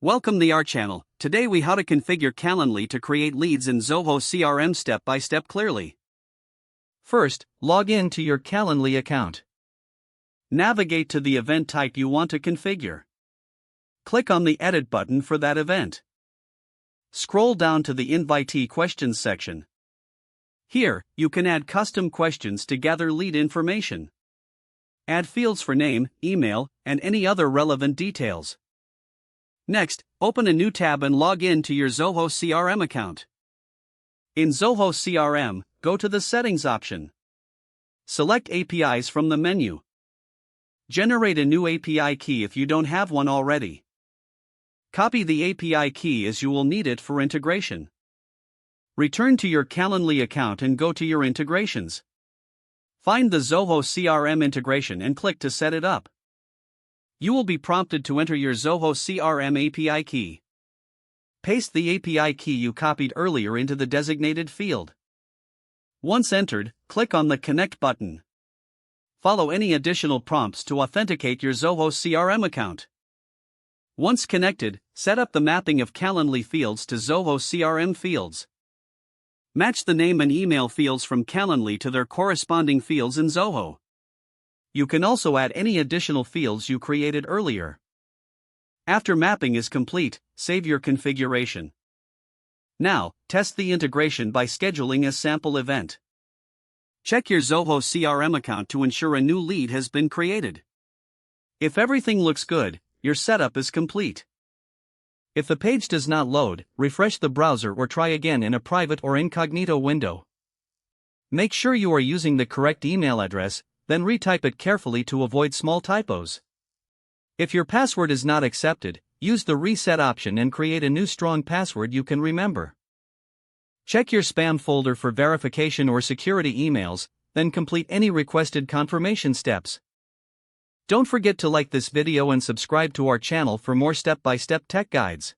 Welcome to our channel. Today we how to configure Calendly to create leads in Zoho CRM step by step clearly. First, log in to your Calendly account. Navigate to the event type you want to configure. Click on the Edit button for that event. Scroll down to the Invitee Questions section. Here, you can add custom questions to gather lead information. Add fields for name, email, and any other relevant details. Next, open a new tab and log in to your Zoho CRM account. In Zoho CRM, go to the Settings option. Select APIs from the menu. Generate a new API key if you don't have one already. Copy the API key as you will need it for integration. Return to your Calendly account and go to your integrations. Find the Zoho CRM integration and click to set it up. You will be prompted to enter your Zoho CRM API key. Paste the API key you copied earlier into the designated field. Once entered, click on the Connect button. Follow any additional prompts to authenticate your Zoho CRM account. Once connected, set up the mapping of Calendly fields to Zoho CRM fields. Match the name and email fields from Calendly to their corresponding fields in Zoho. You can also add any additional fields you created earlier. After mapping is complete, save your configuration. Now, test the integration by scheduling a sample event. Check your Zoho CRM account to ensure a new lead has been created. If everything looks good, your setup is complete. If the page does not load, refresh the browser or try again in a private or incognito window. Make sure you are using the correct email address, then retype it carefully to avoid small typos. If your password is not accepted, use the reset option and create a new strong password you can remember. Check your spam folder for verification or security emails, then complete any requested confirmation steps. Don't forget to like this video and subscribe to our channel for more step-by-step tech guides.